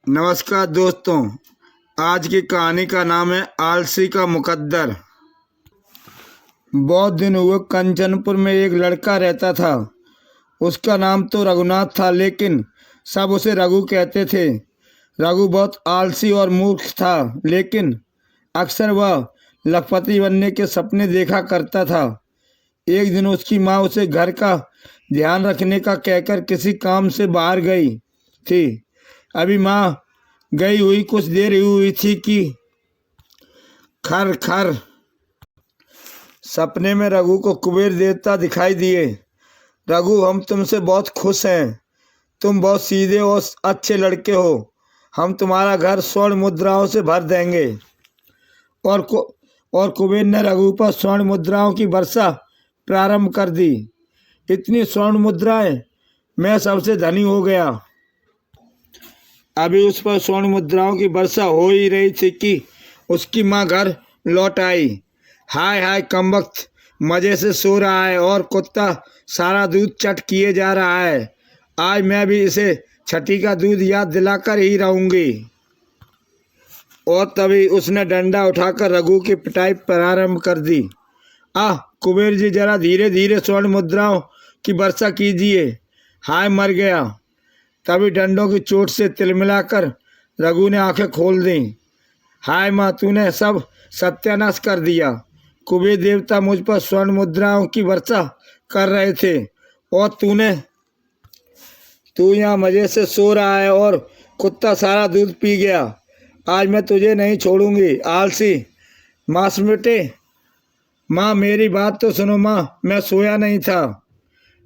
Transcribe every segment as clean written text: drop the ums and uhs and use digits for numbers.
नमस्कार दोस्तों। आज की कहानी का नाम है आलसी का मुकद्दर। बहुत दिन हुए कंचनपुर में एक लड़का रहता था। उसका नाम तो रघुनाथ था, लेकिन सब उसे रघु कहते थे। रघु बहुत आलसी और मूर्ख था, लेकिन अक्सर वह लखपति बनने के सपने देखा करता था। एक दिन उसकी माँ उसे घर का ध्यान रखने का कहकर किसी काम से बाहर गई थी। अभी माँ गई हुई कुछ देर हुई थी कि खर खर सपने में रघु को कुबेर देवता दिखाई दिए। रघु, हम तुमसे बहुत खुश हैं। तुम बहुत सीधे और अच्छे लड़के हो। हम तुम्हारा घर स्वर्ण मुद्राओं से भर देंगे। और कुबेर ने रघु पर स्वर्ण मुद्राओं की वर्षा प्रारंभ कर दी। इतनी स्वर्ण मुद्राएं, मैं सबसे धनी हो गया। अभी उस पर स्वर्ण मुद्राओं की वर्षा हो ही रही थी कि उसकी माँ घर लौट आई। हाय हाय कमबख्त, मज़े से सो रहा है और कुत्ता सारा दूध चट किए जा रहा है। आज मैं भी इसे छठी का दूध याद दिलाकर ही रहूँगी। और तभी उसने डंडा उठाकर रघु की पिटाई प्रारंभ कर दी। कुबेर जी, जरा धीरे धीरे स्वर्ण मुद्राओं की वर्षा कीजिए। हाय मर गया। तभी डंडों की चोट से तिलमिलाकर रघु ने आंखें खोल दी। हाय माँ, तूने सब सत्यानाश कर दिया। कुबेर देवता मुझ पर स्वर्ण मुद्राओं की वर्षा कर रहे थे और तू यहाँ मज़े से सो रहा है और कुत्ता सारा दूध पी गया। आज मैं तुझे नहीं छोड़ूंगी, आलसी मांस बेटे। माँ, मेरी बात तो सुनो माँ, मैं सोया नहीं था।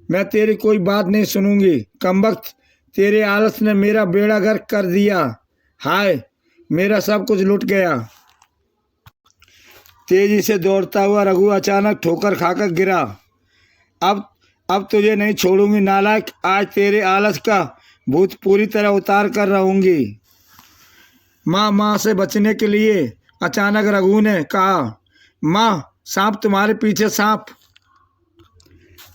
मैं तेरी कोई बात नहीं सुनूंगी। कमबख्त, तेरे आलस ने मेरा बेड़ा गर्क कर दिया। हाय, मेरा सब कुछ लुट गया। तेजी से दौड़ता हुआ रघु अचानक ठोकर खाकर गिरा। अब तुझे नहीं छोड़ूंगी नालायक। आज तेरे आलस का भूत पूरी तरह उतार कर रहूंगी। माँ से बचने के लिए अचानक रघु ने कहा, माँ, सांप तुम्हारे पीछे, सांप।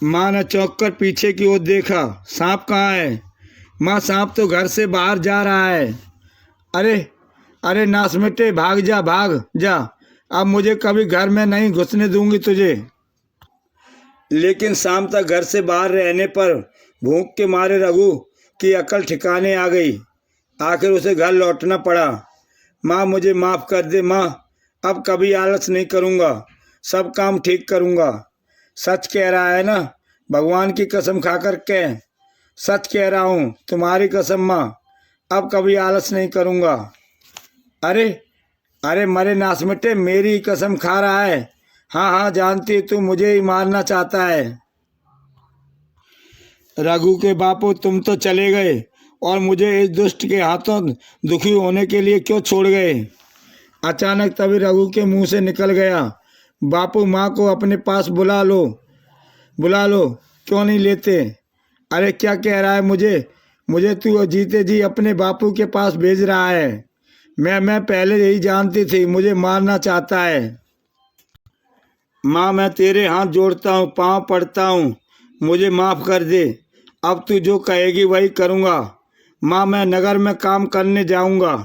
माँ ने चौंक कर पीछे की ओर देखा। सांप कहाँ है? माँ, सांप तो घर से बाहर जा रहा है। अरे नासमिटे, भाग जा। अब मुझे कभी घर में नहीं घुसने दूंगी तुझे। लेकिन शाम तक घर से बाहर रहने पर भूख के मारे रघु की अकल ठिकाने आ गई। आखिर उसे घर लौटना पड़ा। माँ, मुझे माफ़ कर दे माँ। अब कभी आलस नहीं करूँगा, सब काम ठीक करूँगा। सच कह रहा है ना? भगवान की कसम खाकर कह। सच कह रहा हूँ, तुम्हारी कसम माँ। अब कभी आलस नहीं करूँगा। अरे मरे नासमिटे, मेरी कसम खा रहा है। हाँ, जानती तू मुझे ही मारना चाहता है। रघु के बापू, तुम तो चले गए और मुझे इस दुष्ट के हाथों दुखी होने के लिए क्यों छोड़ गए? अचानक तभी रघु के मुंह से निकल गया, बापू, माँ को अपने पास बुला लो। क्यों नहीं लेते? अरे क्या कह रहा है? मुझे तू जीते जी अपने बापू के पास भेज रहा है। मैं पहले यही जानती थी, मुझे मारना चाहता है। माँ, मैं तेरे हाथ जोड़ता हूँ, पाँव पड़ता हूँ, मुझे माफ़ कर दे। अब तू जो कहेगी वही करूँगा। माँ, मैं नगर में काम करने जाऊँगा।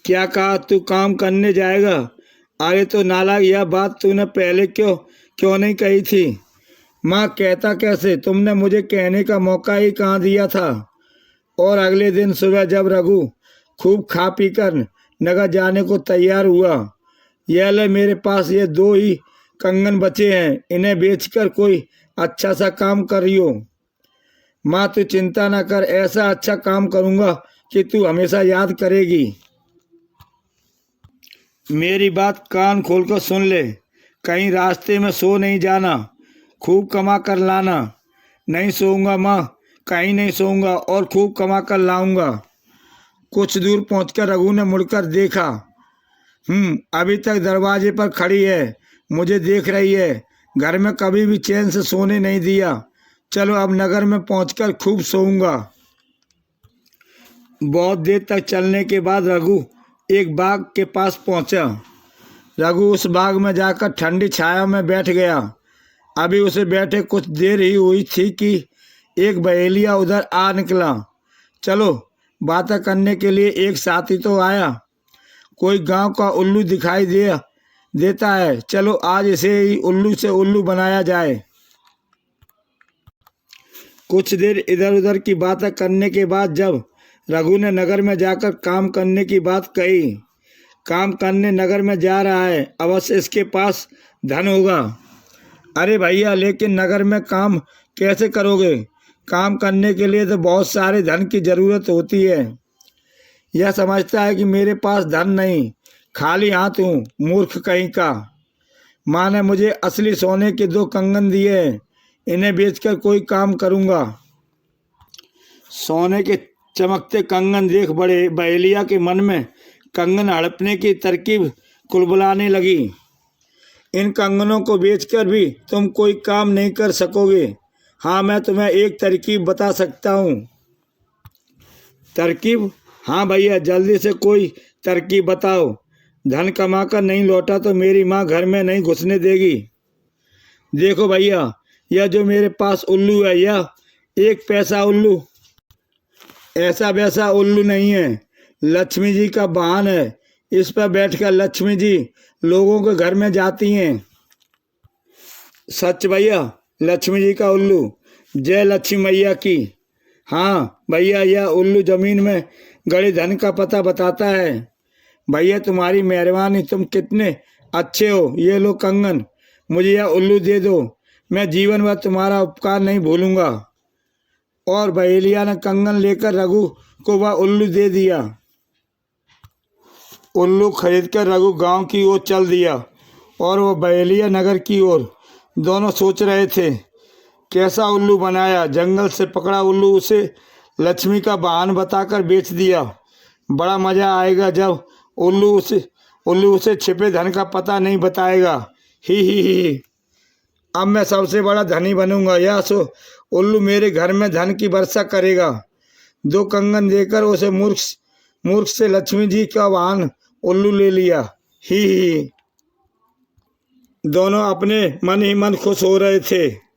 क्या कहा? तू काम करने जाएगा? अरे तो नालायक, यह बात तूने पहले क्यों नहीं कही थी? माँ, कहता कैसे? तुमने मुझे कहने का मौका ही कहाँ दिया था। और अगले दिन सुबह जब रघु खूब खा पी कर नगर जाने को तैयार हुआ, यह ले, मेरे पास ये 2 ही कंगन बचे हैं, इन्हें बेचकर कोई अच्छा सा काम करियो। माँ, तू चिंता ना कर, ऐसा अच्छा काम करूँगा कि तू हमेशा याद करेगी। मेरी बात कान खोलकर सुन ले। कहीं रास्ते में सो नहीं जाना, खूब कमा कर लाना। नहीं सोऊंगा माँ, कहीं नहीं सोऊंगा और खूब कमा कर लाऊंगा। कुछ दूर पहुंचकर रघु ने मुड़कर देखा। अभी तक दरवाजे पर खड़ी है, मुझे देख रही है। घर में कभी भी चैन से सोने नहीं दिया। चलो अब नगर में पहुंचकर खूब सोऊंगा। बहुत देर तक चलने के बाद रघु एक बाग के पास पहुंचा। रघु उस बाग में जाकर ठंडी छाया में बैठ गया। अभी उसे बैठे कुछ देर ही हुई थी कि एक बहेलिया उधर आ निकला। चलो बातें करने के लिए एक साथी तो आया। कोई गांव का उल्लू दिखाई देता है, चलो आज इसे ही उल्लू से उल्लू बनाया जाए। कुछ देर इधर उधर की बातें करने के बाद जब रघु ने नगर में जाकर काम करने की बात कही, काम करने नगर में जा रहा है, अवश्य इसके पास धन होगा। अरे भैया, लेकिन नगर में काम कैसे करोगे? काम करने के लिए तो बहुत सारे धन की जरूरत होती है। यह समझता है कि मेरे पास धन नहीं, खाली हाथ हूँ, मूर्ख कहीं का। माँ ने मुझे असली सोने के 2 कंगन दिए हैं, इन्हें बेचकर कोई काम करूँगा। सोने के चमकते कंगन देख बड़े बहेलिया के मन में कंगन हड़पने की तरकीब कुलबुलाने लगी। इन कंगनों को बेचकर भी तुम कोई काम नहीं कर सकोगे। हाँ, मैं तुम्हें एक तरकीब बता सकता हूँ। तरकीब? हाँ भैया, जल्दी से कोई तरकीब बताओ। धन कमाकर नहीं लौटा तो मेरी माँ घर में नहीं घुसने देगी। देखो भैया, यह जो मेरे पास उल्लू है, यह 1 पैसा उल्लू ऐसा वैसा उल्लू नहीं है, लक्ष्मी जी का वाहन है। इस पर बैठकर लक्ष्मी जी लोगों के घर में जाती हैं। सच भैया, लक्ष्मी जी का उल्लू? जय लक्ष्मी मैया की। हाँ भैया, यह उल्लू जमीन में गड़े धन का पता बताता है। भैया तुम्हारी मेहरबानी, तुम कितने अच्छे हो। ये लो कंगन, मुझे यह उल्लू दे दो, मैं जीवन भर तुम्हारा उपकार नहीं भूलूंगा। और बहेलिया ने कंगन लेकर रघु को वह उल्लू दे दिया। उल्लू खरीदकर रघु गांव की ओर चल दिया और वह बहेलिया नगर की ओर। दोनों सोच रहे थे कैसा उल्लू बनाया। जंगल से पकड़ा उल्लू उसे लक्ष्मी का वाहन बताकर बेच दिया। बड़ा मजा आएगा जब उल्लू उसे छिपे धन का पता नहीं बताएगा। ही। अब मैं सबसे बड़ा धनी बनूंगा। यह उल्लू मेरे घर में धन की वर्षा करेगा। 2 कंगन देकर उसे मूर्ख से लक्ष्मी जी का वाहन उल्लू ले लिया। ही। दोनों अपने मन ही मन खुश हो रहे थे।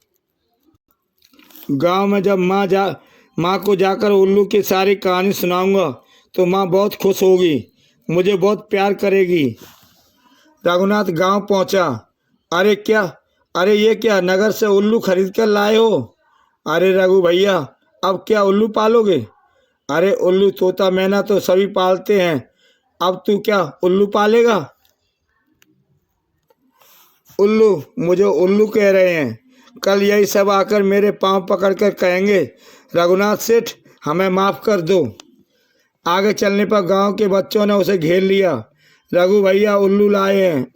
गांव में जब माँ को जाकर उल्लू की सारी कहानी सुनाऊंगा तो माँ बहुत खुश होगी, मुझे बहुत प्यार करेगी। रघुनाथ गांव पहुंचा। अरे ये क्या, नगर से उल्लू खरीद कर लाए हो? अरे रघु भैया, अब क्या उल्लू पालोगे? अरे उल्लू तोता मैना तो सभी पालते हैं, अब तू क्या उल्लू पालेगा? उल्लू, मुझे उल्लू कह रहे हैं। कल यही सब आकर मेरे पांव पकड़कर कहेंगे, रघुनाथ सेठ हमें माफ़ कर दो। आगे चलने पर गांव के बच्चों ने उसे घेर लिया। रघु भैया उल्लू लाए हैं,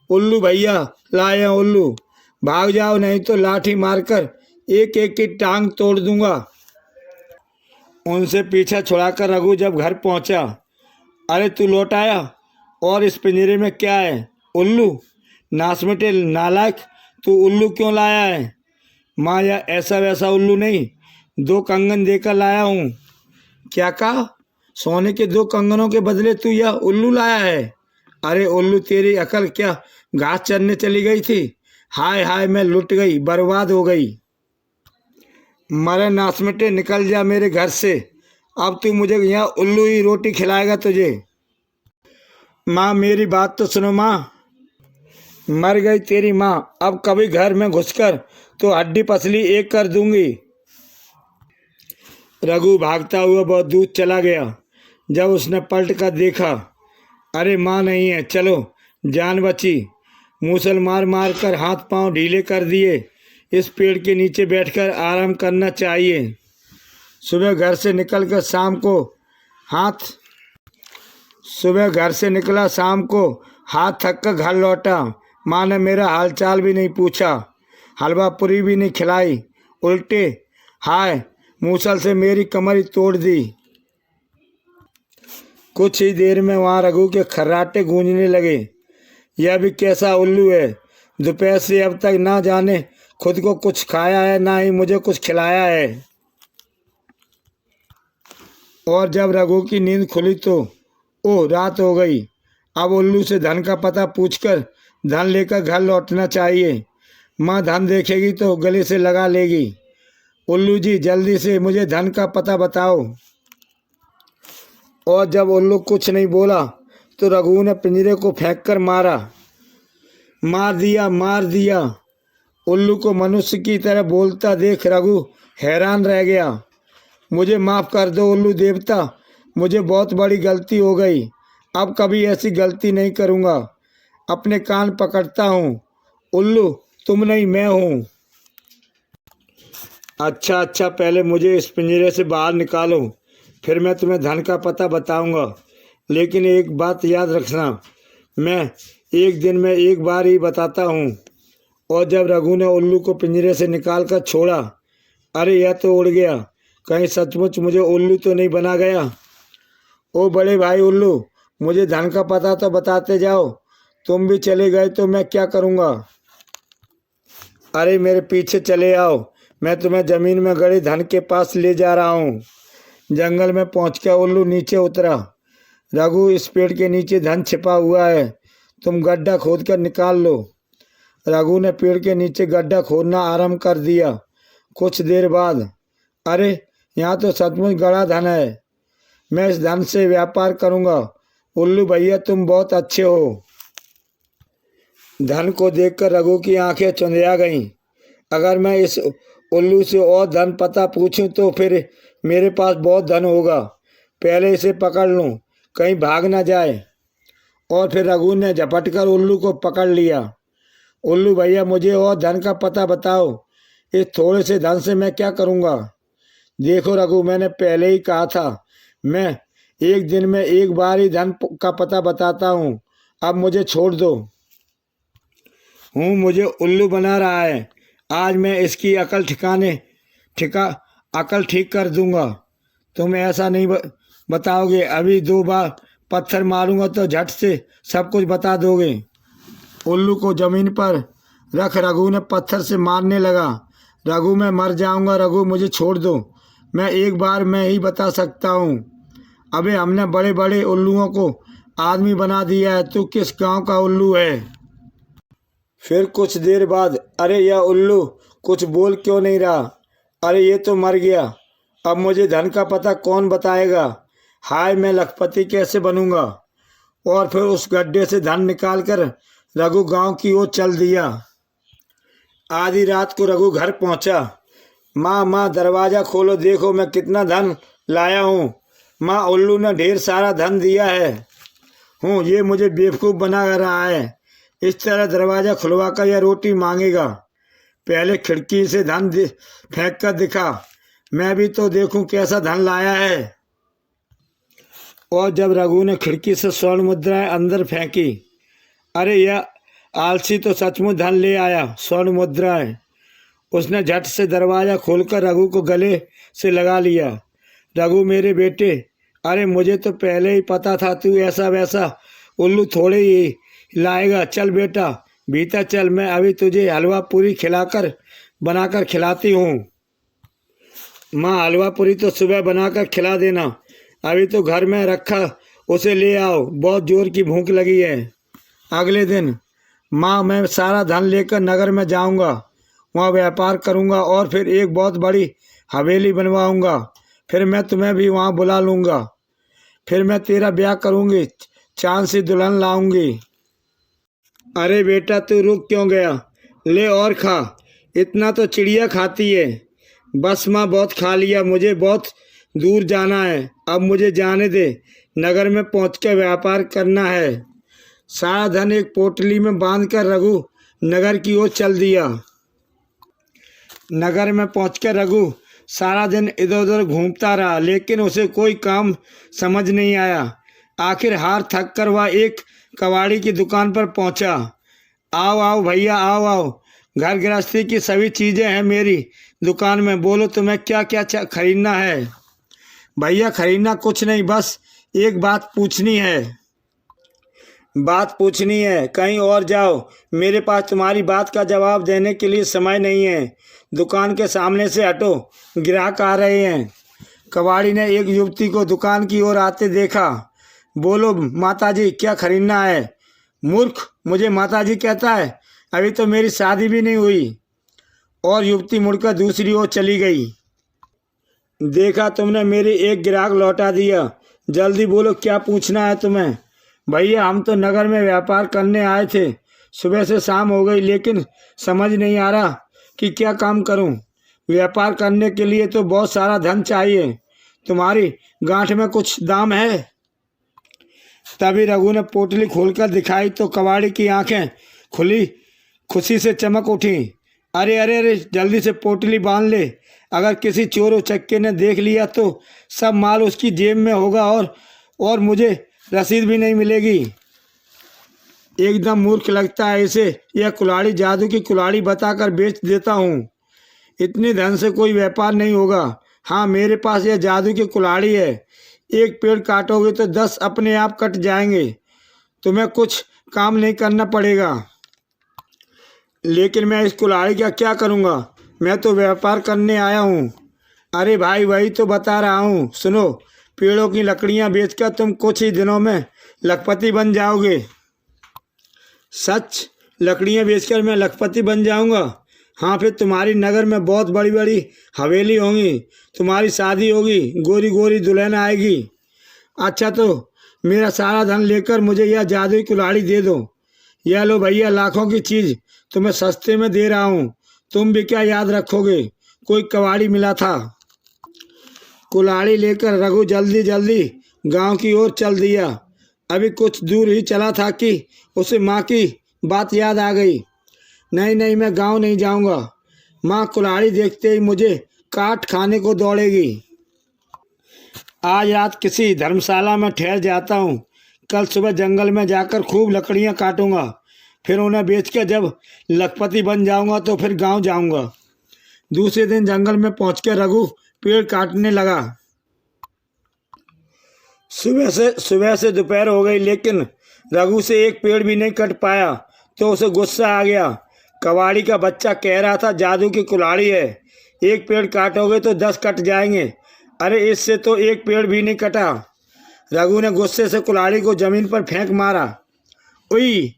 उल्लू भैया लाए हैं उल्लू, भाग जाओ नहीं तो लाठी मारकर एक एक की टांग तोड़ दूंगा। उनसे पीछा छुड़ाकर रघु जब घर पहुंचा, अरे तू लौट आया, और इस पिंजरे में क्या है? उल्लू? नासमिटे नालायक, तू उल्लू क्यों लाया है? माँ, यह ऐसा वैसा उल्लू नहीं, 2 कंगन देकर लाया हूँ। क्या कहा? सोने के 2 कंगनों के बदले तू यह उल्लू लाया है? अरे उल्लू, तेरी अकल क्या घास चरने चली गई थी? हाय हाय, मैं लुट गई, बर्बाद हो गई। मरे नासमिटे, निकल जा मेरे घर से। अब तू मुझे यहाँ उल्लू ही रोटी खिलाएगा तुझे। माँ, मेरी बात तो सुनो माँ। मर गई तेरी माँ, अब कभी घर में घुसकर तो हड्डी पसली एक कर दूंगी। रघु भागता हुआ बहुत दूर चला गया। जब उसने पलट कर देखा, अरे माँ नहीं है, चलो जान बची। मूसल मार मार कर हाथ पांव ढीले कर दिए। इस पेड़ के नीचे बैठकर आराम करना चाहिए। सुबह घर से निकला, शाम को हाथ थक कर घर लौटा। माँ ने मेरा हालचाल भी नहीं पूछा, हलवा पूरी भी नहीं खिलाई, उल्टे हाय मूसल से मेरी कमर ही तोड़ दी। कुछ ही देर में वहाँ रघु के खर्राटे गूंजने लगे। यह भी कैसा उल्लू है, दोपहर से अब तक ना जाने खुद को कुछ खाया है, ना ही मुझे कुछ खिलाया है। और जब रघु की नींद खुली तो रात हो गई। अब उल्लू से धन का पता पूछकर धन लेकर घर लौटना चाहिए। माँ धन देखेगी तो गले से लगा लेगी। उल्लू जी, जल्दी से मुझे धन का पता बताओ। और जब उल्लू कुछ नहीं बोला तो रघु ने पिंजरे को फेंक कर मार दिया। उल्लू को मनुष्य की तरह बोलता देख रघु हैरान रह गया। मुझे माफ़ कर दो उल्लू देवता, मुझे बहुत बड़ी गलती हो गई। अब कभी ऐसी गलती नहीं करूँगा। अपने कान पकड़ता हूँ। उल्लू तुम नहीं मैं हूँ। अच्छा अच्छा, पहले मुझे इस पिंजरे से बाहर निकालो, फिर मैं तुम्हें धन का पता बताऊँगा। लेकिन एक बात याद रखना, मैं एक दिन में एक बार ही बताता हूँ। और जब रघु ने उल्लू को पिंजरे से निकाल कर छोड़ा, अरे यह तो उड़ गया, कहीं सचमुच मुझे उल्लू तो नहीं बना गया। ओ बड़े भाई उल्लू, मुझे धन का पता तो बताते जाओ, तुम भी चले गए तो मैं क्या करूँगा। अरे मेरे पीछे चले आओ, मैं तुम्हें ज़मीन में गड़े धन के पास ले जा रहा हूँ। जंगल में पहुँचकर उल्लू नीचे उतरा। रघु, इस पेड़ के नीचे धन छिपा हुआ है, तुम गड्ढा खोद कर निकाल लो। रघु ने पेड़ के नीचे गड्ढा खोदना आरंभ कर दिया। कुछ देर बाद, अरे यहाँ तो सचमुच गड़ा धन है, मैं इस धन से व्यापार करूँगा। उल्लू भैया तुम बहुत अच्छे हो। धन को देखकर रघु की आंखें चुंधिया गईं। अगर मैं इस उल्लू से और धन पता पूछूं तो फिर मेरे पास बहुत धन होगा। पहले इसे पकड़ लूं, कहीं भाग ना जाए। और फिर रघु ने झपट कर उल्लू को पकड़ लिया। उल्लू भैया मुझे और धन का पता बताओ, इस थोड़े से धन से मैं क्या करूँगा। देखो रघु, मैंने पहले ही कहा था, मैं एक दिन में एक बार ही धन का पता बताता हूँ। अब मुझे छोड़ दो। मुझे उल्लू बना रहा है, आज मैं इसकी अकल ठीक कर दूंगा। तुम ऐसा नहीं बताओगे, अभी 2 बार पत्थर मारूंगा तो झट से सब कुछ बता दोगे। उल्लू को ज़मीन पर रख रघु ने पत्थर से मारने लगा। रघु मैं मर जाऊंगा, रघु मुझे छोड़ दो, मैं एक बार में ही बता सकता हूँ। अबे हमने बड़े बड़े उल्लुओं को आदमी बना दिया है, तू किस गांव का उल्लू है। फिर कुछ देर बाद, अरे यह उल्लू कुछ बोल क्यों नहीं रहा। अरे ये तो मर गया, अब मुझे धन का पता कौन बताएगा। हाय मैं लखपति कैसे बनूंगा। और फिर उस गड्ढे से धन निकालकर रघु गांव की ओर चल दिया। आधी रात को रघु घर पहुंचा। माँ दरवाज़ा खोलो, देखो मैं कितना धन लाया हूँ। माँ उल्लू ने ढेर सारा धन दिया है। ये मुझे बेवकूफ़ बना रहा है। इस तरह दरवाज़ा खुलवा कर यह रोटी मांगेगा। पहले खिड़की से धन फेंक कर दिखा, मैं भी तो देखूं कैसा धन लाया है। और जब रघु ने खिड़की से स्वर्ण मुद्राएं अंदर फेंकी, अरे यह आलसी तो सचमुच धन ले आया, स्वर्ण मुद्राएं। उसने झट से दरवाज़ा खोलकर रघु को गले से लगा लिया। रघु मेरे बेटे, अरे मुझे तो पहले ही पता था तू ऐसा वैसा उल्लू थोड़े ही लाएगा। चल बेटा भीतर चल, मैं अभी तुझे हलवा पूरी बनाकर खिलाती हूँ। माँ हलवा पूरी तो सुबह बनाकर खिला देना, अभी तो घर में रखा, उसे ले आओ, बहुत जोर की भूख लगी है। अगले दिन, माँ मैं सारा धन लेकर नगर में जाऊँगा, वहाँ व्यापार करूँगा और फिर एक बहुत बड़ी हवेली बनवाऊँगा। फिर मैं तुम्हें भी वहाँ बुला लूँगा। फिर मैं तेरा ब्याह करूँगी, चांद से दुल्हन लाऊँगी। अरे बेटा तू रुक क्यों गया, ले और खा, इतना तो चिड़िया खाती है। बस माँ बहुत खा लिया, मुझे बहुत दूर जाना है, अब मुझे जाने दे, नगर में पहुंचकर व्यापार करना है। सारा धन एक पोटली में बांधकर रघु नगर की ओर चल दिया। नगर में पहुंचकर रघु सारा दिन इधर उधर घूमता रहा, लेकिन उसे कोई काम समझ नहीं आया। आखिर हार थक कर वह एक कबाड़ी की दुकान पर पहुंचा। आओ आओ भैया, आओ आओ, घर गृहस्थी की सभी चीज़ें हैं मेरी दुकान में, बोलो तुम्हें क्या क्या खरीदना है। भैया खरीदना कुछ नहीं, बस एक बात पूछनी है। बात पूछनी है, कहीं और जाओ, मेरे पास तुम्हारी बात का जवाब देने के लिए समय नहीं है। दुकान के सामने से हटो, ग्राहक आ रहे हैं। कबाड़ी ने एक युवती को दुकान की ओर आते देखा। बोलो माताजी क्या खरीदना है। मूर्ख, मुझे माताजी कहता है, अभी तो मेरी शादी भी नहीं हुई। और युवती मुड़कर दूसरी ओर चली गई। देखा तुमने, मेरी एक ग्राहक लौटा दिया, जल्दी बोलो, क्या पूछना है तुम्हें? भैया हम तो नगर में व्यापार करने आए थे, सुबह से शाम हो गई, लेकिन समझ नहीं आ रहा कि क्या काम करूं। व्यापार करने के लिए तो बहुत सारा धन चाहिए, तुम्हारी गांठ में कुछ दाम है? तभी रघु ने पोटली खोलकर दिखाई तो कबाड़ी की आंखें खुली, खुशी से चमक उठी। अरे अरे अरे, जल्दी से पोटली बांध ले, अगर किसी चोर उचक्के ने देख लिया तो सब माल उसकी जेब में होगा और मुझे रसीद भी नहीं मिलेगी। एकदम मूर्ख लगता है इसे, यह कुल्हाड़ी जादू की कुल्हाड़ी बताकर बेच देता हूँ। इतने धन से कोई व्यापार नहीं होगा। हाँ, मेरे पास यह जादू की कुल्हाड़ी है, एक पेड़ काटोगे तो 10 अपने आप कट जाएंगे, तुम्हें कुछ काम नहीं करना पड़ेगा। लेकिन मैं इस कुल्हाड़ी का क्या करूँगा, मैं तो व्यापार करने आया हूँ। अरे भाई, वही तो बता रहा हूँ, सुनो, पेड़ों की लकड़ियाँ बेचकर तुम कुछ ही दिनों में लखपति बन जाओगे। सच? लकड़ियाँ बेचकर मैं लखपति बन जाऊँगा? हाँ, फिर तुम्हारी नगर में बहुत बड़ी बड़ी हवेली होंगी, तुम्हारी शादी होगी, गोरी गोरी दुल्हन आएगी। अच्छा, तो मेरा सारा धन लेकर मुझे यह जादुई कुल्हाड़ी दे दो। यह लो भैया, लाखों की चीज़ तुम्हें सस्ते में दे रहा हूँ, तुम भी क्या याद रखोगे, कोई कबाड़ी मिला था। कुल्हाड़ी लेकर रघु जल्दी जल्दी गांव की ओर चल दिया। अभी कुछ दूर ही चला था कि उसे माँ की बात याद आ गई। नहीं नहीं, मैं गांव नहीं जाऊंगा, माँ कुल्हाड़ी देखते ही मुझे काट खाने को दौड़ेगी। आज रात किसी धर्मशाला में ठहर जाता हूँ, कल सुबह जंगल में जाकर खूब लकड़ियाँ काटूंगा, फिर उन्हें बेचकर जब लखपति बन जाऊंगा तो फिर गांव जाऊंगा। दूसरे दिन जंगल में पहुंचकर रघु पेड़ काटने लगा। सुबह से दोपहर हो गई, लेकिन रघु से एक पेड़ भी नहीं कट पाया तो उसे गुस्सा आ गया। कबाड़ी का बच्चा कह रहा था जादू की कुल्हाड़ी है, एक पेड़ काटोगे तो 10 कट जाएंगे। अरे इससे तो एक पेड़ भी नहीं कटा। रघु ने गुस्से से कुल्हाड़ी को जमीन पर फेंक मारा। उई,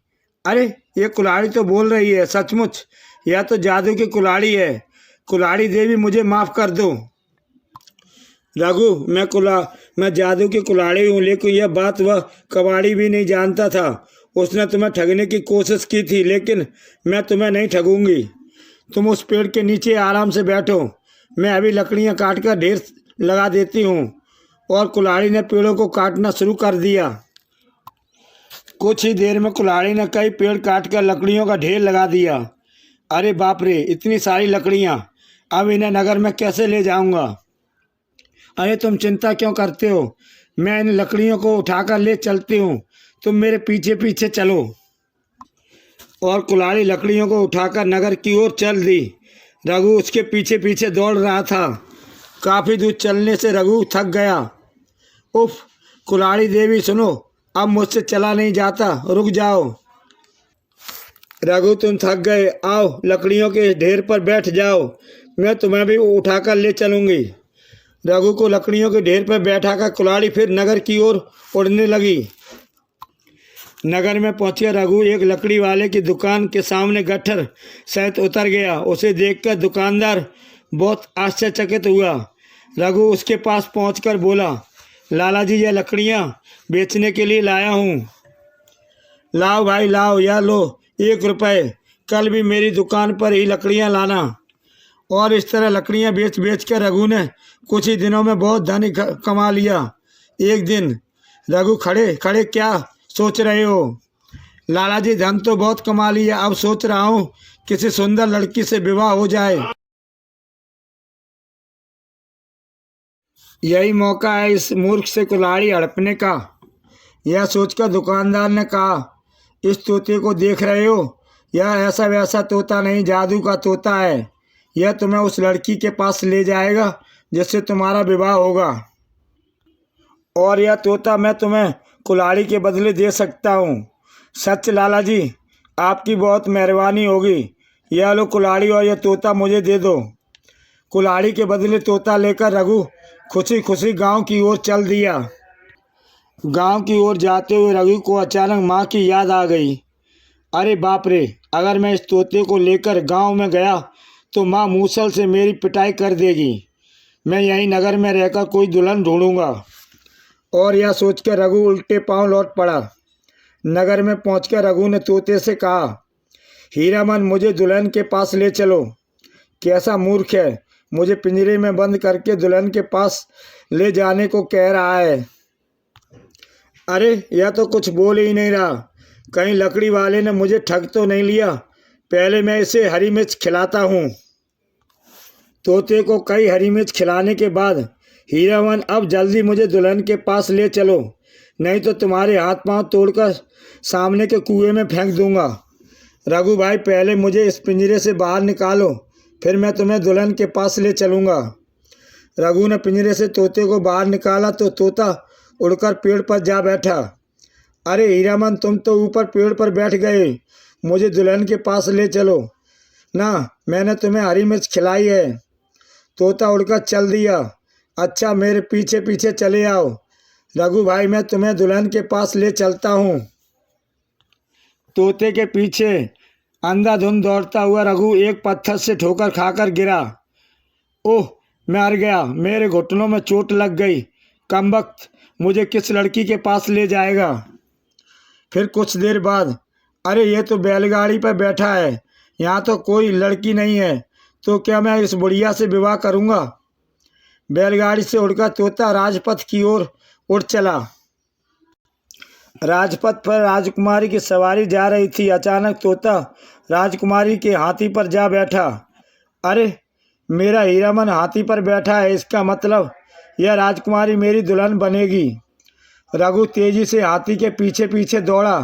अरे ये कुल्हाड़ी तो बोल रही है, सचमुच यह तो जादू की कुल्हाड़ी है। कुल्हाड़ी देवी, मुझे माफ़ कर दो। रघु, मैं जादू की कुल्हाड़ी हूँ, लेकिन यह बात वह कबाड़ी भी नहीं जानता था। उसने तुम्हें ठगने की कोशिश की थी, लेकिन मैं तुम्हें नहीं ठगूंगी। तुम उस पेड़ के नीचे आराम से बैठो, मैं अभी लकड़ियाँ काट कर ढेर लगा देती हूँ। और कुल्हाड़ी ने पेड़ों को काटना शुरू कर दिया। कुछ ही देर में कुल्हाड़ी ने कई पेड़ काटकर लकड़ियों का ढेर लगा दिया। अरे बाप रे, इतनी सारी लकड़ियाँ, अब इन्हें नगर में कैसे ले जाऊंगा? अरे तुम चिंता क्यों करते हो, मैं इन लकड़ियों को उठाकर ले चलती हूँ, तुम मेरे पीछे पीछे चलो। और कुल्हाड़ी लकड़ियों को उठाकर नगर की ओर चल दी। रघु उसके पीछे पीछे दौड़ रहा था। काफ़ी दूर चलने से रघु थक गया। उफ, कुल्हाड़ी देवी सुनो, अब मुझसे चला नहीं जाता, रुक जाओ। रघु, तुम थक गए, आओ लकड़ियों के ढेर पर बैठ जाओ, मैं तुम्हें भी उठाकर ले चलूँगी। रघु को लकड़ियों के ढेर पर बैठाकर कुल्हाड़ी फिर नगर की ओर उड़ने लगी। नगर में पहुंचे रघु एक लकड़ी वाले की दुकान के सामने गट्ठर सहित उतर गया। उसे देखकर दुकानदार बहुत आश्चर्यचकित हुआ। रघु उसके पास पहुंचकर बोला, लाला जी, यह लकड़ियां बेचने के लिए लाया हूं। लाओ भाई लाओ, यह लो 1 रुपये, कल भी मेरी दुकान पर ही लकड़ियां लाना। और इस तरह लकड़ियां बेच बेच कर रघु ने कुछ ही दिनों में बहुत धन कमा लिया। एक दिन, रघु, खड़े खड़े क्या सोच रहे हो? लाला जी, धन तो बहुत कमा लिया, अब सोच रहा हूँ किसी सुंदर लड़की से विवाह हो जाए। यही मौका है इस मूर्ख से कुल्हाड़ी हड़पने का। यह सोचकर दुकानदार ने कहा, इस तोते को देख रहे हो, यह ऐसा वैसा तोता नहीं, जादू का तोता है। यह तुम्हें उस लड़की के पास ले जाएगा जिससे तुम्हारा विवाह होगा, और यह तोता मैं तुम्हें कुल्हाड़ी के बदले दे सकता हूँ। सच लाला जी, आपकी बहुत मेहरबानी होगी। यह लो कुल्हाड़ी और यह तोता मुझे दे दो। कुल्हाड़ी के बदले तोता लेकर रघु खुशी खुशी गांव की ओर चल दिया। गांव की ओर जाते हुए रघु को अचानक माँ की याद आ गई। अरे बाप रे, अगर मैं इस तोते को लेकर गांव में गया तो माँ मूसल से मेरी पिटाई कर देगी। मैं यहीं नगर में रहकर कोई दुल्हन ढूंढूंगा और यह सोचकर रघु उल्टे पांव लौट पड़ा। नगर में पहुंचकर रघु ने तोते से कहा, हीरामन, मुझे दुल्हन के पास ले चलो। कैसा मूर्ख है, मुझे पिंजरे में बंद करके दुल्हन के पास ले जाने को कह रहा है। अरे यह तो कुछ बोल ही नहीं रहा, कहीं लकड़ी वाले ने मुझे ठग तो नहीं लिया। पहले मैं इसे हरी मिर्च खिलाता हूँ। तोते को कई हरी मिर्च खिलाने के बाद, हीरामन, अब जल्दी मुझे दुल्हन के पास ले चलो, नहीं तो तुम्हारे हाथ पांव तोड़कर सामने के कुएं में फेंक दूंगा। रघु भाई, पहले मुझे इस पिंजरे से बाहर निकालो, फिर मैं तुम्हें दुल्हन के पास ले चलूँगा। रघु ने पिंजरे से तोते को बाहर निकाला तो तोता उड़कर पेड़ पर जा बैठा। अरे हीरामन, तुम तो ऊपर पेड़ पर बैठ गए, मुझे दुल्हन के पास ले चलो ना, मैंने तुम्हें हरी मिर्च खिलाई है। तोता उड़कर चल दिया। अच्छा, मेरे पीछे पीछे चले आओ रघु भाई, मैं तुम्हें दुल्हन के पास ले चलता हूँ। तोते के पीछे अंधाधुंध दौड़ता हुआ रघु एक पत्थर से ठोकर खाकर गिरा। ओह, मैं मर गया, मेरे घुटनों में चोट लग गई। कमबख्त, मुझे किस लड़की के पास ले जाएगा। फिर कुछ देर बाद, अरे ये तो बैलगाड़ी पर बैठा है, यहाँ तो कोई लड़की नहीं है, तो क्या मैं इस बुढ़िया से विवाह करूँगा। बैलगाड़ी से उड़कर तोता राजपथ की ओर उड़ चला। राजपथ पर राजकुमारी की सवारी जा रही थी। अचानक तोता राजकुमारी के हाथी पर जा बैठा। अरे, मेरा हीरामन हाथी पर बैठा है, इसका मतलब यह राजकुमारी मेरी दुल्हन बनेगी। रघु तेजी से हाथी के पीछे पीछे दौड़ा।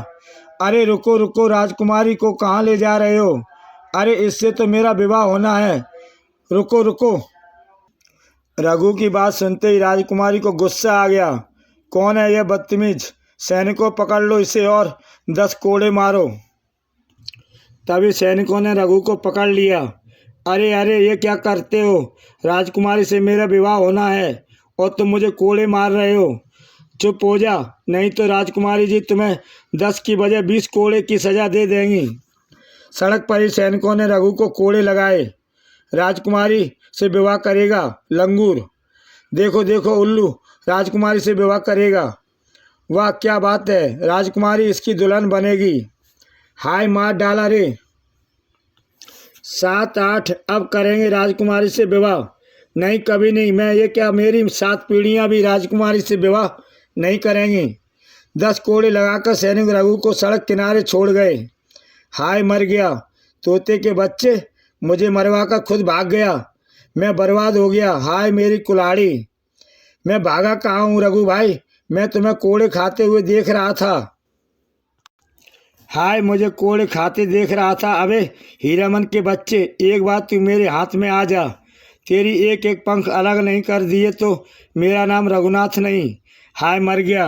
अरे रुको रुको, राजकुमारी को कहाँ ले जा रहे हो? अरे, इससे तो मेरा विवाह होना है, रुको रुको। रघु की बात सुनते ही राजकुमारी को गुस्सा आ गया। कौन है यह बदतमीज? सैनिकों, पकड़ लो इसे और 10 कोड़े मारो। तभी सैनिकों ने रघु को पकड़ लिया। अरे अरे, ये क्या करते हो? राजकुमारी से मेरा विवाह होना है और तुम मुझे कोड़े मार रहे हो। चुप हो जा, नहीं तो राजकुमारी जी तुम्हें 10 की बजाय 20 कोड़े की सज़ा दे देंगी। सड़क पर ही सैनिकों ने रघु को कोड़े लगाए। राजकुमारी से विवाह करेगा लंगूर, देखो देखो उल्लू, राजकुमारी से विवाह करेगा। वाह, क्या बात है, राजकुमारी इसकी दुल्हन बनेगी। हाय, मार डाला रे। 7 8, अब करेंगे राजकुमारी से विवाह। नहीं, कभी नहीं। मैं ये क्या, मेरी 7 पीढ़ियाँ भी राजकुमारी से विवाह नहीं करेंगी। 10 कोड़े लगाकर सैनिक रघु को सड़क किनारे छोड़ गए। हाय, मर गया। तोते के बच्चे, मुझे मरवाकर खुद भाग गया। मैं बर्बाद हो गया। हाय मेरी कुल्हाड़ी। मैं भागा कहाँ हूँ रघु भाई? मैं तुम्हें कोड़े खाते हुए देख रहा था। हाय, मुझे कोड़े खाते देख रहा था। अबे हीरामन के बच्चे, एक बार तू मेरे हाथ में आ जा। तेरी एक एक पंख अलग नहीं कर दिए तो मेरा नाम रघुनाथ नहीं। हाय, मर गया।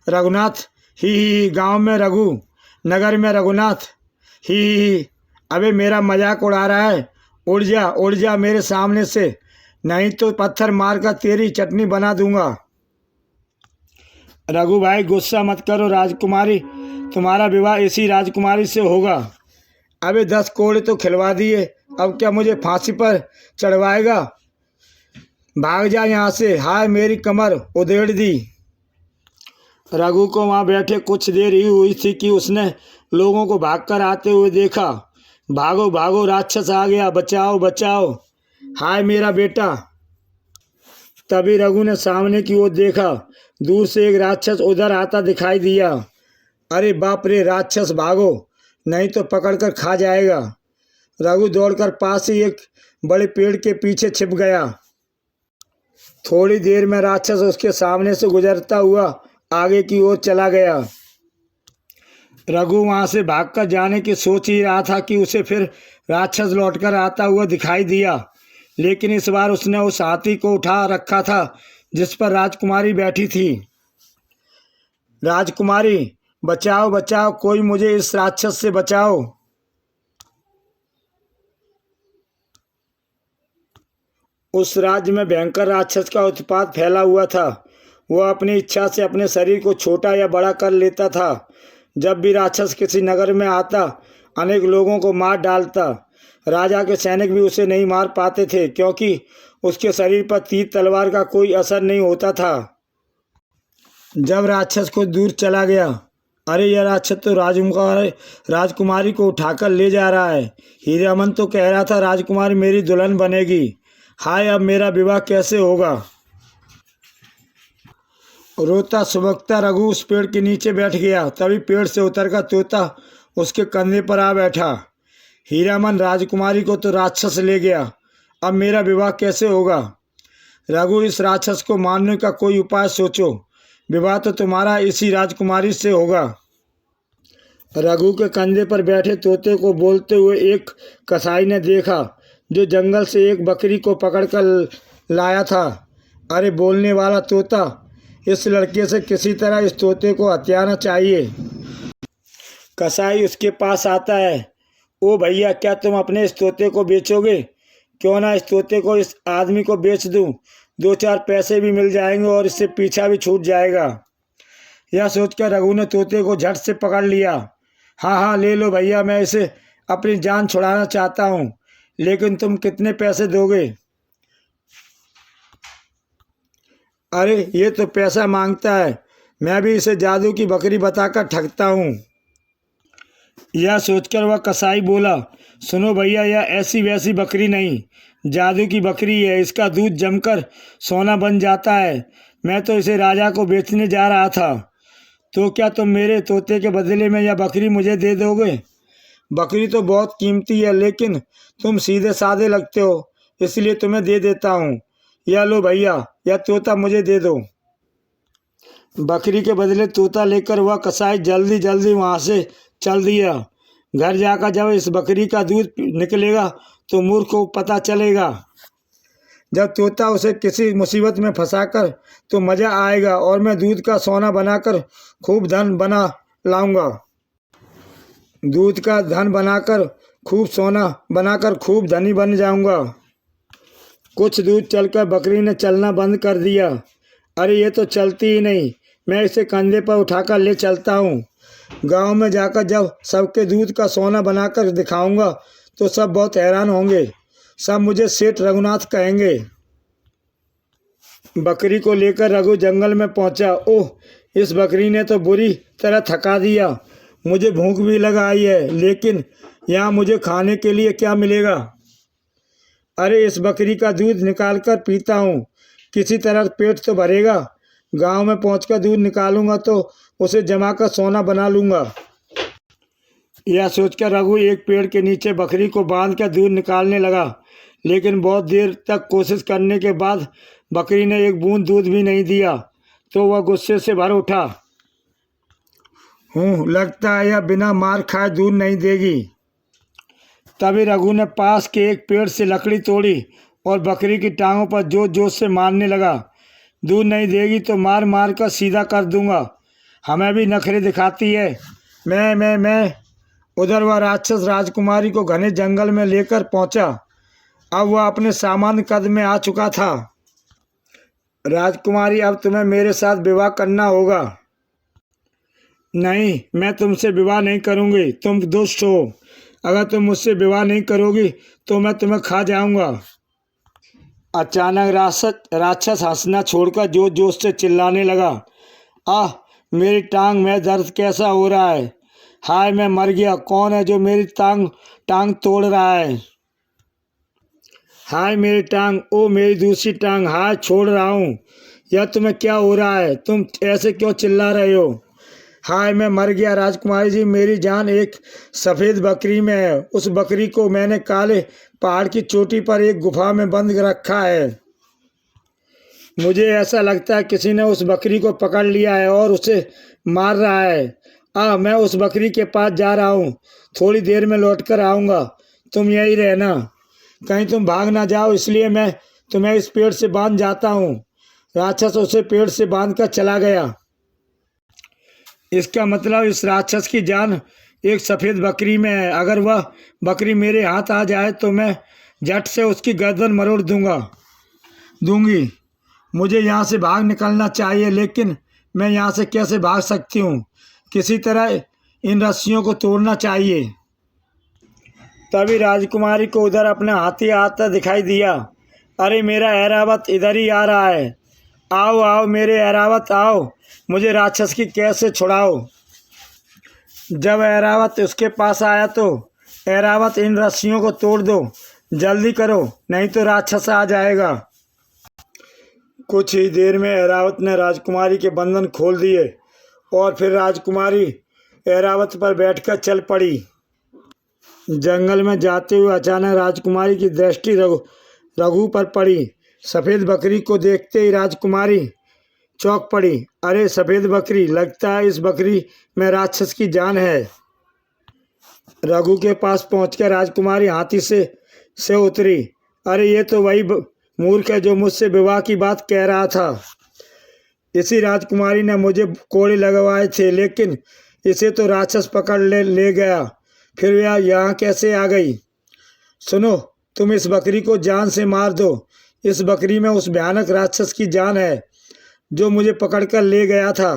रघुनाथ, ही, गांव में रघु, नगर में रघुनाथ, ही। अबे मेरा मजाक उड़ा रहा है? उड़ जा मेरे सामने से, नहीं तो पत्थर मारकर तेरी चटनी बना दूंगा। रघु भाई, गुस्सा मत करो, राजकुमारी, तुम्हारा विवाह इसी राजकुमारी से होगा। अबे 10 कोड़े तो खिलवा दिए, अब क्या मुझे फांसी पर चढ़वाएगा? भाग जा यहाँ से। हाय, मेरी कमर उधेड़ दी। रघु को वहाँ बैठे कुछ देर ही हुई थी कि उसने लोगों को भागकर आते हुए देखा। भागो भागो, राक्षस आ गया, बचाओ बचाओ। हाय मेरा बेटा। तभी रघु ने सामने की ओर देखा। दूर से एक राक्षस उधर आता दिखाई दिया। अरे बाप रे, राक्षस भागो, नहीं तो पकड़कर खा जाएगा। रघु दौड़कर पास ही एक बड़े पेड़ के पीछे छिप गया। थोड़ी देर में राक्षस उसके सामने से गुजरता हुआ आगे की ओर चला गया। रघु वहां से भागकर जाने की सोच ही रहा था कि उसे फिर राक्षस लौटकर आता हुआ दिखाई दिया, लेकिन इस बार उसने उस हाथी को उठा रखा था जिस पर राजकुमारी बैठी थी। राजकुमारी, बचाओ बचाओ, कोई मुझे इस राक्षस से बचाओ। उस राज्य में भयंकर राक्षस का उत्पात फैला हुआ था। वह अपनी इच्छा से अपने शरीर को छोटा या बड़ा कर लेता था। जब भी राक्षस किसी नगर में आता, अनेक लोगों को मार डालता। राजा के सैनिक भी उसे नहीं मार पाते थे, क्योंकि उसके शरीर पर तीर तलवार का कोई असर नहीं होता था। जब राक्षस कुछ दूर चला गया, अरे यह राक्षस तो राजकुमारी को उठाकर ले जा रहा है। हीरामन तो कह रहा था राजकुमारी मेरी दुल्हन बनेगी। हाय, अब मेरा विवाह कैसे होगा। रोता सुबकता रघु उस पेड़ के नीचे बैठ गया। तभी पेड़ से उतरकर तोता उसके कंधे पर आ बैठा। हीरामन, राजकुमारी को तो राक्षस ले गया, अब मेरा विवाह कैसे होगा। रघु, इस राक्षस को मारने का कोई उपाय सोचो। विवाह तो तुम्हारा इसी राजकुमारी से होगा। रघु के कंधे पर बैठे तोते को बोलते हुए एक कसाई ने देखा, जो जंगल से एक बकरी को पकड़कर लाया था। अरे बोलने वाला तोता, इस लड़के से किसी तरह इस तोते को हथियाना चाहिए। कसाई उसके पास आता है। ओ भैया, क्या तुम अपने इस तोते को बेचोगे? क्यों ना इस तोते को इस आदमी को बेच दूं, 2-4 पैसे भी मिल जाएंगे और इससे पीछा भी छूट जाएगा। यह सोचकर रघु ने तोते को झट से पकड़ लिया। हाँ हाँ, ले लो भैया, मैं इसे अपनी जान छुड़ाना चाहता हूँ, लेकिन तुम कितने पैसे दोगे? अरे ये तो पैसा मांगता है, मैं भी इसे जादू की बकरी बताकर ठगता हूँ। यह सोचकर वह कसाई बोला, सुनो भैया, यह ऐसी वैसी बकरी नहीं, जादू की बकरी है। इसका दूध जमकर सोना बन जाता है। मैं तो इसे राजा को बेचने जा रहा था। तो क्या तुम मेरे तोते के बदले में यह बकरी मुझे दे दोगे? बकरी तो बहुत कीमती है, लेकिन तुम सीधे साधे लगते हो, इसलिए तुम्हें दे देता हूँ। यह लो भैया, यह तोता मुझे दे दो। बकरी के बदले तोता लेकर वह कसाई जल्दी जल्दी वहाँ से चल दिया। घर जाकर जब इस बकरी का दूध निकलेगा तो मूर्ख को पता चलेगा। जब तोता उसे किसी मुसीबत में फंसाकर तो मज़ा आएगा, और मैं दूध का सोना बनाकर खूब धन बना लाऊंगा। दूध का धन बनाकर खूब सोना बनाकर खूब धनी बन जाऊंगा। कुछ दूर चलकर बकरी ने चलना बंद कर दिया। अरे ये तो चलती ही नहीं, मैं इसे कंधे पर उठाकर ले चलता हूँ। गांव में जाकर जब सबके दूध का सोना बनाकर दिखाऊंगा तो सब बहुत हैरान होंगे। सब मुझे सेठ रघुनाथ कहेंगे। बकरी को लेकर रघु जंगल में पहुंचा। ओह, इस बकरी ने तो बुरी तरह थका दिया। मुझे भूख भी लगा आई है, लेकिन यहाँ मुझे खाने के लिए क्या मिलेगा? अरे इस बकरी का दूध निकाल कर पीता हूँ, किसी तरह पेट तो भरेगा। गांव में पहुंचकर दूध निकालूंगा तो उसे जमा कर सोना बना लूँगा। यह सोचकर रघु एक पेड़ के नीचे बकरी को बांध कर दूध निकालने लगा, लेकिन बहुत देर तक कोशिश करने के बाद बकरी ने एक बूंद दूध भी नहीं दिया। तो वह गुस्से से भर उठा। लगता है यह बिना मार खाए दूध नहीं देगी। तभी रघु ने पास के एक पेड़ से लकड़ी तोड़ी और बकरी की टांगों पर जोर जोर से मारने लगा। दूध नहीं देगी तो मार मार कर सीधा कर दूंगा। हमें भी नखरे दिखाती है। मैं उधर वह राक्षस राजकुमारी को घने जंगल में लेकर पहुंचा। अब वह अपने सामान्य कद में आ चुका था। राजकुमारी, अब तुम्हें मेरे साथ विवाह करना होगा। नहीं, मैं तुमसे विवाह नहीं करूंगी, तुम दुष्ट हो। अगर तुम मुझसे विवाह नहीं करोगी तो मैं तुम्हें खा जाऊंगा। अचानक राक्षस हंसना छोड़कर जोर जोर से चिल्लाने लगा। आह, मेरी टांग में दर्द कैसा हो रहा है। हाय, मैं मर गया। कौन है जो मेरी टांग तोड़ रहा है? हाय मेरी टांग, ओ मेरी दूसरी टांग, हाय छोड़ रहा हूँ। यह तुम्हें क्या हो रहा है? तुम ऐसे क्यों चिल्ला रहे हो? हाय, मैं मर गया राजकुमारी जी, मेरी जान एक सफ़ेद बकरी में है। उस बकरी को मैंने काले पहाड़ की चोटी पर एक गुफा में बंद रखा है। मुझे ऐसा लगता है किसी ने उस बकरी को पकड़ लिया है और उसे मार रहा है। मैं उस बकरी के पास जा रहा हूँ, थोड़ी देर में लौट कर आऊँगा। तुम यही रहना, कहीं तुम भाग ना जाओ, इसलिए मैं तुम्हें इस पेड़ से बांध जाता हूँ। राक्षस उसे पेड़ से बांध कर चला गया। इसका मतलब इस राक्षस की जान एक सफ़ेद बकरी में है। अगर वह बकरी मेरे हाथ आ जाए तो मैं झट से उसकी गर्दन मरोड़ दूंगी। मुझे यहाँ से भाग निकलना चाहिए, लेकिन मैं यहाँ से कैसे भाग सकती हूँ? किसी तरह इन रस्सियों को तोड़ना चाहिए। तभी राजकुमारी को उधर अपना हाथी आता दिखाई दिया। अरे मेरा ऐरावत इधर ही आ रहा है। आओ आओ मेरे ऐरावत आओ, मुझे राक्षस की कैद से छुड़ाओ। जब ऐरावत उसके पास आया तो ऐरावत, इन रस्सियों को तोड़ दो, जल्दी करो नहीं तो राक्षस आ जाएगा। कुछ ही देर में ऐरावत ने राजकुमारी के बंधन खोल दिए और फिर राजकुमारी ऐरावत पर बैठकर चल पड़ी। जंगल में जाते हुए अचानक राजकुमारी की दृष्टि रघु पर पड़ी। सफ़ेद बकरी को देखते ही राजकुमारी चौंक पड़ी। अरे सफ़ेद बकरी, लगता है इस बकरी में राक्षस की जान है। रघु के पास पहुंचकर राजकुमारी हाथी से उतरी। अरे ये तो वही मूर्ख है जो मुझसे विवाह की बात कह रहा था। इसी राजकुमारी ने मुझे कोड़े लगवाए थे, लेकिन इसे तो राक्षस पकड़ ले गया। फिर वह यहाँ कैसे आ गई? सुनो, तुम इस बकरी को जान से मार दो। इस बकरी में उस भयानक राक्षस की जान है जो मुझे पकड़कर ले गया था।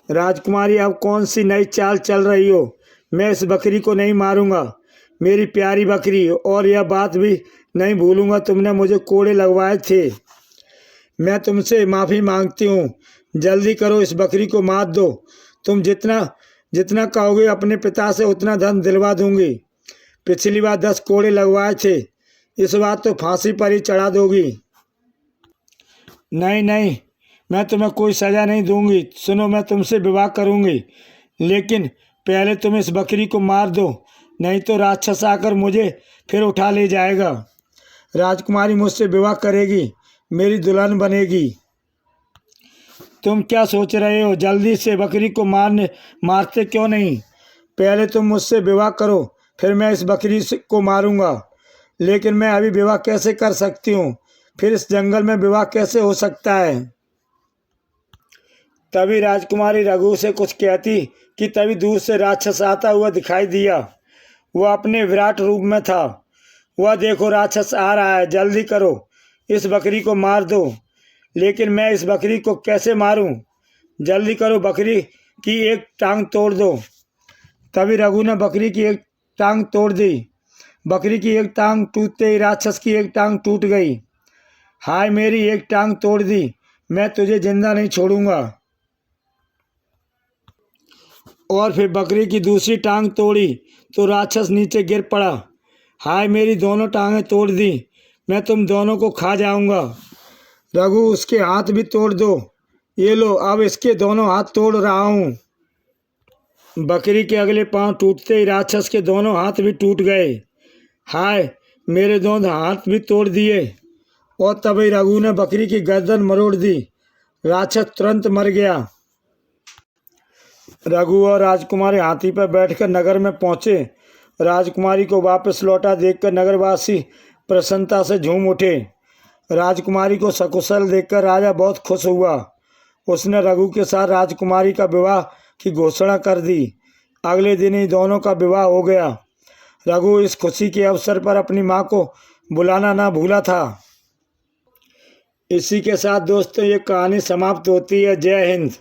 राजकुमारी, अब कौन सी नई चाल चल रही हो? मैं इस बकरी को नहीं मारूंगा, मेरी प्यारी बकरी, और यह बात भी नहीं भूलूंगा तुमने मुझे कोड़े लगवाए थे। मैं तुमसे माफ़ी मांगती हूँ, जल्दी करो, इस बकरी को मार दो। तुम जितना कहोगे अपने पिता से उतना धन दिलवा दूंगी। पिछली बार 10 कोड़े लगवाए थे, इस बार तो फांसी पर ही चढ़ा दोगी। नहीं नहीं, मैं तुम्हें कोई सज़ा नहीं दूंगी। सुनो, मैं तुमसे विवाह करूंगी, लेकिन पहले तुम इस बकरी को मार दो, नहीं तो राक्षस आकर मुझे फिर उठा ले जाएगा। राजकुमारी मुझसे विवाह करेगी, मेरी दुल्हन बनेगी। तुम क्या सोच रहे हो? जल्दी से बकरी को मारते क्यों नहीं? पहले तुम मुझसे विवाह करो, फिर मैं इस बकरी को मारूंगा। लेकिन मैं अभी विवाह कैसे कर सकती हूँ? फिर इस जंगल में विवाह कैसे हो सकता है? तभी राजकुमारी रघु से कुछ कहती कि तभी दूर से राक्षस आता हुआ दिखाई दिया। वह अपने विराट रूप में था। वह देखो, राक्षस आ रहा है, जल्दी करो, इस बकरी को मार दो। लेकिन मैं इस बकरी को कैसे मारूं? जल्दी करो, बकरी की एक टांग तोड़ दो। तभी रघु ने बकरी की एक टांग तोड़ दी। बकरी की एक टांग टूटते ही राक्षस की एक टांग टूट गई। हाय, मेरी एक टांग तोड़ दी, मैं तुझे जिंदा नहीं छोड़ूंगा। और फिर बकरी की दूसरी टांग तोड़ी तो राक्षस नीचे गिर पड़ा। हाय, मेरी दोनों टांगें तोड़ दी, मैं तुम दोनों को खा जाऊंगा। रघु, उसके हाथ भी तोड़ दो। ये लो, अब इसके दोनों हाथ तोड़ रहा हूँ। बकरी के अगले पांव टूटते ही राक्षस के दोनों हाथ भी टूट गए। हाय, मेरे दोनों हाथ भी तोड़ दिए। और तभी रघु ने बकरी की गर्दन मरोड़ दी। राक्षस तुरंत मर गया। रघु और राजकुमारी हाथी पर बैठकर नगर में पहुंचे। राजकुमारी को वापस लौटा देखकर नगरवासी प्रसन्नता से झूम उठे। राजकुमारी को सकुशल देखकर राजा बहुत खुश हुआ। उसने रघु के साथ राजकुमारी का विवाह की घोषणा कर दी। अगले दिन ही दोनों का विवाह हो गया। रघु इस खुशी के अवसर पर अपनी माँ को बुलाना ना भूला था। इसी के साथ दोस्तों ये कहानी समाप्त होती है। जय हिंद।